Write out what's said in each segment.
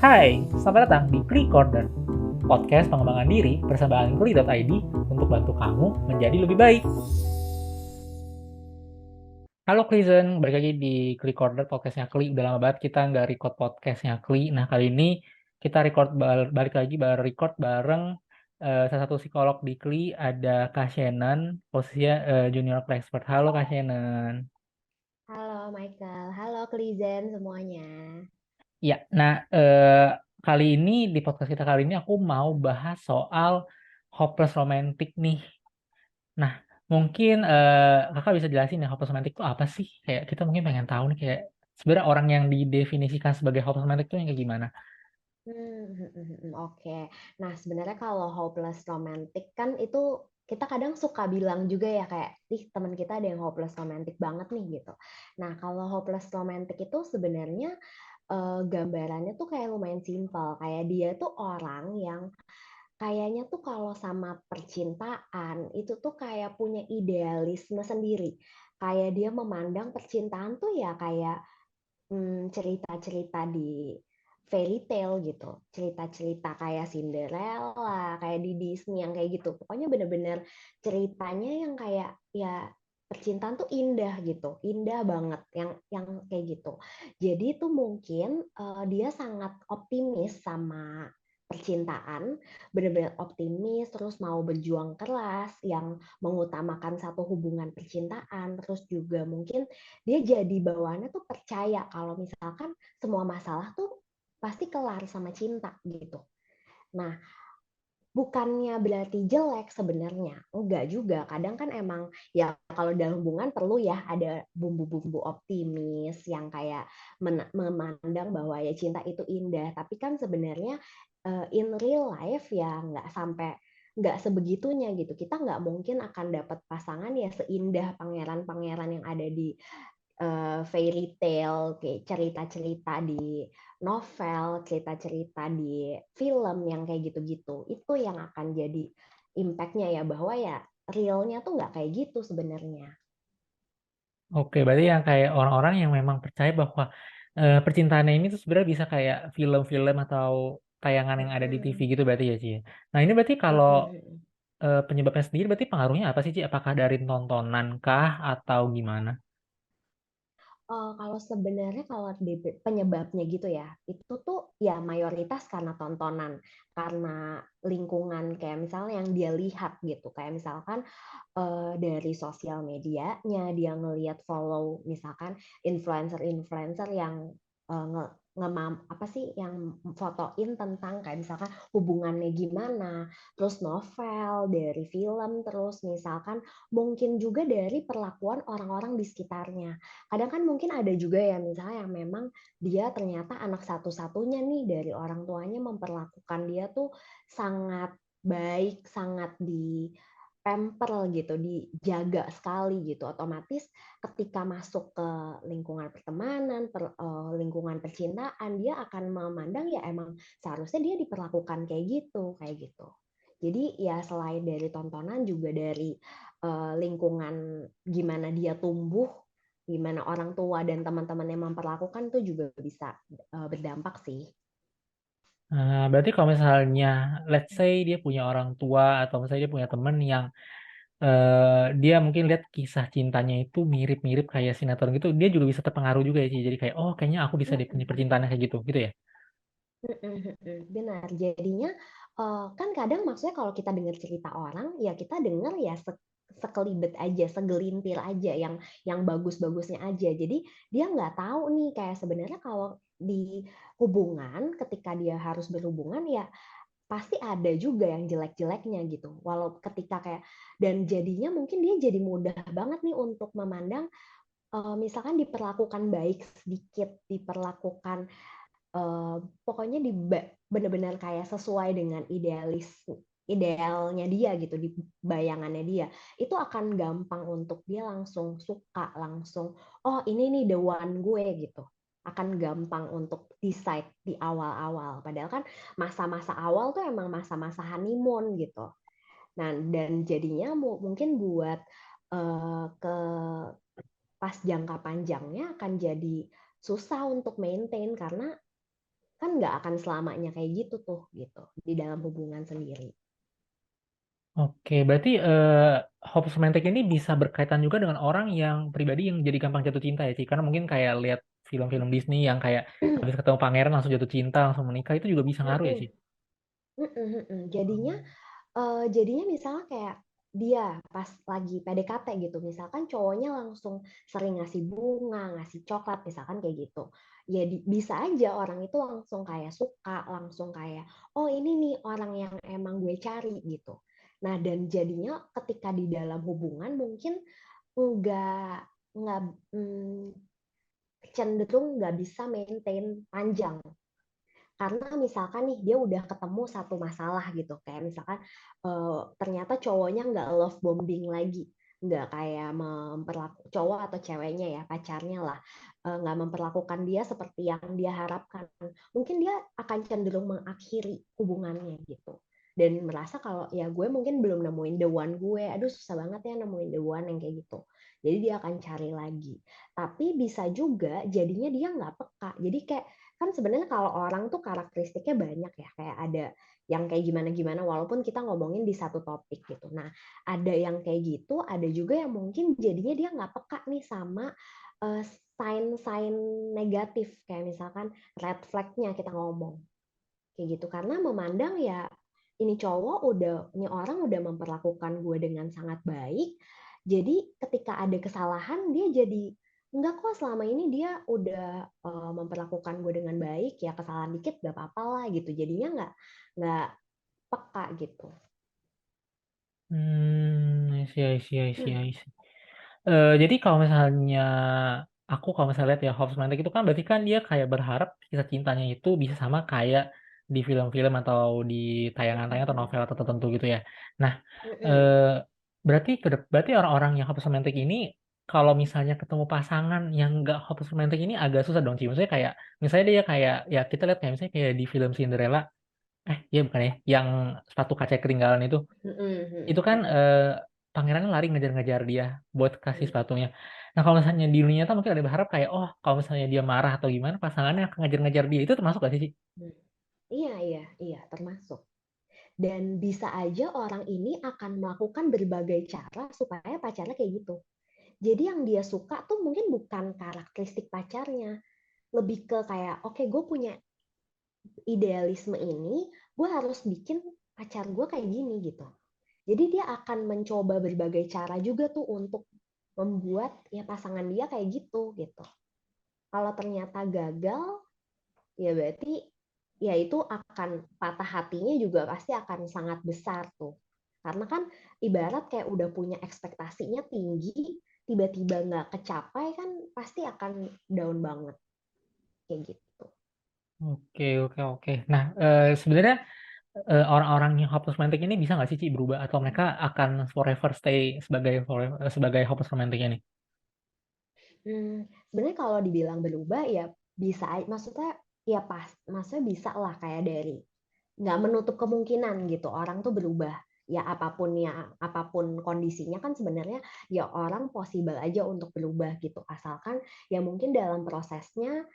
Hai, selamat datang di Kli Corner, podcast pengembangan diri bersama Kli.id untuk bantu kamu menjadi lebih baik. Halo Klizen, balik lagi di Kli Corner, podcastnya Kli. Udah lama banget kita nggak record podcastnya Kli. Nah, kali ini kita balik lagi record bareng salah satu psikolog di Kli, ada Kak Shannon, posisinya junior expert. Halo Kak Shannon. Halo Michael, halo Klizen semuanya. Ya, nah kali ini di podcast kita kali ini aku mau bahas soal hopeless romantic nih. Nah, mungkin kakak bisa jelasin ya hopeless romantic itu apa sih? Kayak kita mungkin pengen tahu nih kayak sebenarnya orang yang didefinisikan sebagai hopeless romantic itu yang kayak gimana? Oke. Nah, sebenarnya kalau hopeless romantic kan itu kita kadang suka bilang juga ya kayak, ih teman kita ada yang hopeless romantic banget nih gitu. Nah, kalau hopeless romantic itu sebenarnya gambarannya tuh kayak lumayan simpel. Kayak dia tuh orang yang kayaknya tuh kalau sama percintaan itu tuh kayak punya idealisme sendiri. Kayak dia memandang percintaan tuh ya kayak cerita-cerita di fairy tale gitu, cerita-cerita kayak Cinderella, kayak di Disney yang kayak gitu. Pokoknya bener-bener ceritanya yang kayak ya percintaan tuh indah gitu, indah banget yang kayak gitu. Jadi itu mungkin dia sangat optimis sama percintaan, benar-benar optimis, terus mau berjuang keras, yang mengutamakan satu hubungan percintaan, terus juga mungkin dia jadi bawaannya tuh percaya kalau misalkan semua masalah tuh pasti kelar sama cinta gitu. Nah, bukannya berarti jelek sebenarnya, enggak juga. Kadang kan emang ya kalau dalam hubungan perlu ya ada bumbu-bumbu optimis yang kayak memandang bahwa ya cinta itu indah. Tapi kan sebenarnya in real life ya nggak sebegitunya gitu. Kita nggak mungkin akan dapat pasangan ya seindah pangeran-pangeran yang ada di fairy tale, kayak cerita-cerita di novel, cerita-cerita di film yang kayak gitu-gitu. Itu yang akan jadi impact-nya ya, bahwa ya realnya tuh nggak kayak gitu sebenarnya. Oke, berarti yang kayak orang-orang yang memang percaya bahwa percintaannya ini tuh sebenarnya bisa kayak film-film atau tayangan yang ada di TV Mm-mm. gitu berarti ya Ci, ya? Nah, ini berarti kalau Mm-mm. penyebabnya sendiri berarti pengaruhnya apa sih Ci? Apakah dari tontonan kah atau gimana? Kalau sebenarnya kalau penyebabnya gitu ya, itu tuh ya mayoritas karena tontonan, karena lingkungan kayak misalnya yang dia lihat gitu, kayak misalkan dari sosial medianya dia ngelihat follow misalkan influencer-influencer yang apa sih yang fotoin tentang kayak misalkan hubungannya gimana, terus novel dari film, terus misalkan mungkin juga dari perlakuan orang-orang di sekitarnya. Kadang kan mungkin ada juga ya misalnya yang memang dia ternyata anak satu-satunya nih dari orang tuanya memperlakukan dia tuh sangat baik, sangat di pamper gitu, dijaga sekali gitu. Otomatis ketika masuk ke lingkungan pertemanan, lingkungan percintaan, dia akan memandang ya emang seharusnya dia diperlakukan kayak gitu. Jadi ya selain dari tontonan juga dari lingkungan gimana dia tumbuh, gimana orang tua dan teman-teman yang memperlakukan tuh juga bisa berdampak sih. Berarti kalau misalnya, let's say dia punya orang tua atau misalnya dia punya temen yang dia mungkin lihat kisah cintanya itu mirip-mirip kayak sinetron gitu, dia juga bisa terpengaruh juga ya sih. Jadi kayak, oh kayaknya aku bisa di punya percintaan kayak gitu, gitu ya. Benar. Jadinya kan kadang maksudnya kalau kita dengar cerita orang, ya kita dengar ya sekelibet aja, segelintir aja yang bagus-bagusnya aja. Jadi dia nggak tahu nih kayak sebenarnya kalau di hubungan ketika dia harus berhubungan ya pasti ada juga yang jelek-jeleknya gitu. Walau ketika kayak dan jadinya mungkin dia jadi mudah banget nih untuk memandang misalkan diperlakukan baik sedikit, diperlakukan pokoknya benar-benar kayak sesuai dengan idealnya dia gitu di bayangannya dia itu akan gampang untuk dia langsung suka langsung oh ini nih the one gue gitu akan gampang untuk decide di awal-awal padahal kan masa-masa awal tuh emang masa-masa honeymoon gitu nah dan jadinya mungkin buat ke pas jangka panjangnya akan jadi susah untuk maintain karena kan nggak akan selamanya kayak gitu tuh gitu di dalam hubungan sendiri. Oke, berarti hopeless romantic ini bisa berkaitan juga dengan orang yang pribadi yang jadi gampang jatuh cinta ya, Ci? Karena mungkin kayak lihat film-film Disney yang kayak habis ketemu pangeran langsung jatuh cinta, langsung menikah, itu juga bisa ngaruh ya, Ci? Jadinya jadinya misalnya kayak dia pas lagi PDKT gitu, misalkan cowoknya langsung sering ngasih bunga, ngasih coklat, misalkan kayak gitu. Ya bisa aja orang itu langsung kayak suka, langsung kayak, oh ini nih orang yang emang gue cari gitu. Nah dan jadinya ketika di dalam hubungan mungkin nggak nggak hmm, cenderung nggak bisa maintain panjang karena misalkan nih dia udah ketemu satu masalah gitu kayak misalkan ternyata cowoknya nggak love bombing lagi nggak kayak cowok atau ceweknya ya pacarnya lah nggak memperlakukan dia seperti yang dia harapkan mungkin dia akan cenderung mengakhiri hubungannya gitu dan merasa kalau ya gue mungkin belum nemuin the one gue aduh susah banget ya nemuin the one yang kayak gitu jadi dia akan cari lagi tapi bisa juga jadinya dia nggak peka jadi kayak kan sebenarnya kalau orang tuh karakteristiknya banyak ya kayak ada yang kayak gimana-gimana walaupun kita ngomongin di satu topik gitu. Nah, ada yang kayak gitu, ada juga yang mungkin jadinya dia nggak peka nih sama sign-sign negatif kayak misalkan red flag-nya kita ngomong kayak gitu karena memandang ya ini cowok udah ini orang udah memperlakukan gue dengan sangat baik jadi ketika ada kesalahan dia jadi enggak kok selama ini dia udah memperlakukan gue dengan baik ya kesalahan dikit gak apa-apa lah gitu jadinya nggak peka gitu. I see, I see, I see, I see. Jadi kalau misalnya kalau misalnya lihat ya hopeless romantic itu kan berarti kan dia kayak berharap kisah cintanya itu bisa sama kayak di film-film atau di tayangan-tayangan atau novel atau tertentu gitu ya. Nah, Mm-mm. eh, berarti orang-orang yang hopeless romantic ini kalau misalnya ketemu pasangan yang nggak hopeless romantic ini agak susah dong, Ci. Maksudnya kayak misalnya dia kayak ya kita lihat kayak misalnya kayak di film Cinderella, ya bukan ya, yang sepatu kaca ketinggalan itu kan Mm-mm. pangerannya lari ngejar-ngejar dia buat kasih Mm-mm. sepatunya. Nah kalau misalnya di dunia nyata mungkin ada yang berharap kayak oh kalau misalnya dia marah atau gimana pasangannya akan ngejar-ngejar dia itu termasuk gak sih? Ci? Iya, iya, iya, termasuk. Dan bisa aja orang ini akan melakukan berbagai cara supaya pacarnya kayak gitu. Jadi yang dia suka tuh mungkin bukan karakteristik pacarnya, lebih ke kayak oke gue punya idealisme ini, gue harus bikin pacar gue kayak gini gitu. Jadi dia akan mencoba berbagai cara juga tuh untuk membuat ya pasangan dia kayak gitu gitu. Kalau ternyata gagal, ya berarti ya itu akan patah hatinya juga pasti akan sangat besar tuh. Karena kan ibarat kayak udah punya ekspektasinya tinggi, tiba-tiba nggak kecapai kan pasti akan down banget kayak gitu. Oke, oke, oke. Nah, sebenarnya orang-orang yang hopeless romantic ini bisa nggak sih Ci berubah atau mereka akan forever stay sebagai hopeless romantic ini? Sebenarnya kalau dibilang berubah ya bisa, maksudnya ya pas, maksudnya bisa lah kayak dari nggak menutup kemungkinan gitu orang tuh berubah ya apapun kondisinya kan sebenarnya ya orang possible aja untuk berubah gitu asalkan ya mungkin dalam prosesnya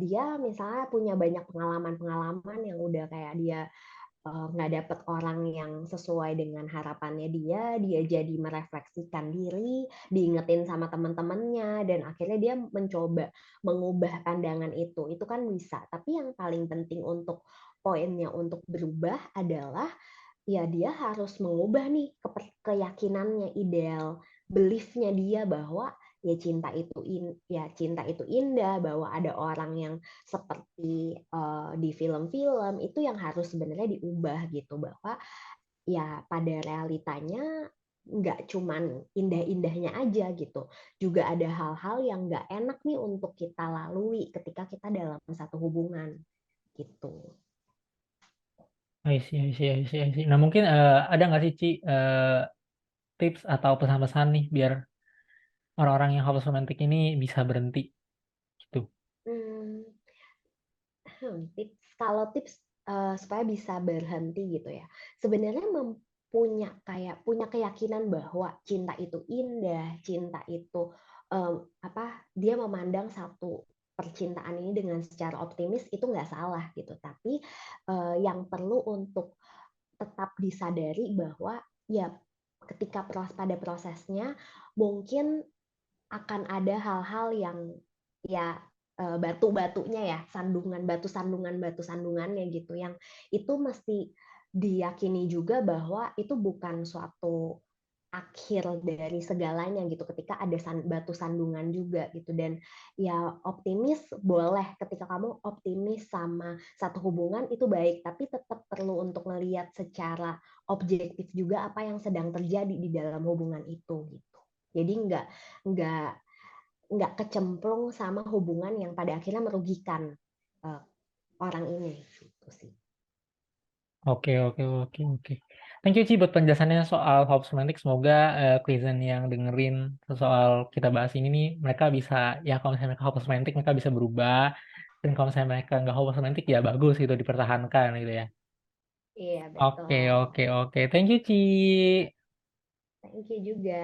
dia misalnya punya banyak pengalaman-pengalaman yang udah kayak dia nggak dapet orang yang sesuai dengan harapannya dia jadi merefleksikan diri, diingetin sama teman-temannya, dan akhirnya dia mencoba mengubah pandangan itu kan bisa. Tapi yang paling penting untuk poinnya untuk berubah adalah ya dia harus mengubah nih keyakinannya ideal beliefnya dia bahwa ya cinta itu indah bahwa ada orang yang seperti di film-film itu yang harus sebenarnya diubah gitu bahwa ya pada realitanya nggak cuman indah-indahnya aja gitu juga ada hal-hal yang nggak enak nih untuk kita lalui ketika kita dalam satu hubungan gitu. I see, I see, I see, I see. Nah mungkin ada nggak sih Ci tips atau pesan-pesan nih biar orang-orang yang hopeless romantic ini bisa berhenti gitu? Hmm, tips supaya bisa berhenti gitu ya. Sebenarnya punya keyakinan bahwa cinta itu indah, cinta itu dia memandang satu. percintaan ini dengan secara optimis itu nggak salah gitu. Tapi yang perlu untuk tetap disadari bahwa ya ketika pada prosesnya mungkin akan ada hal-hal yang ya batu-batunya ya, batu sandungannya gitu, yang itu mesti diyakini juga bahwa itu bukan suatu akhir dari segalanya gitu, ketika ada batu sandungan juga gitu. Dan ya optimis boleh, ketika kamu optimis sama satu hubungan itu baik, tapi tetap perlu untuk melihat secara objektif juga apa yang sedang terjadi di dalam hubungan itu gitu. Jadi nggak nggak kecemplung sama hubungan yang pada akhirnya merugikan uh, orang ini gitu sih. Oke, oke, oke, oke. Thank you, Ci, buat penjelasannya soal hoax romantic. Semoga Clizen yang dengerin soal kita bahas ini nih, mereka bisa, ya kalau misalnya mereka hoax romantic, mereka bisa berubah. Dan kalau misalnya mereka nggak hoax romantic, ya bagus gitu, dipertahankan gitu ya. Iya Oke, betul. oke, oke. Thank you, Ci. Thank you juga.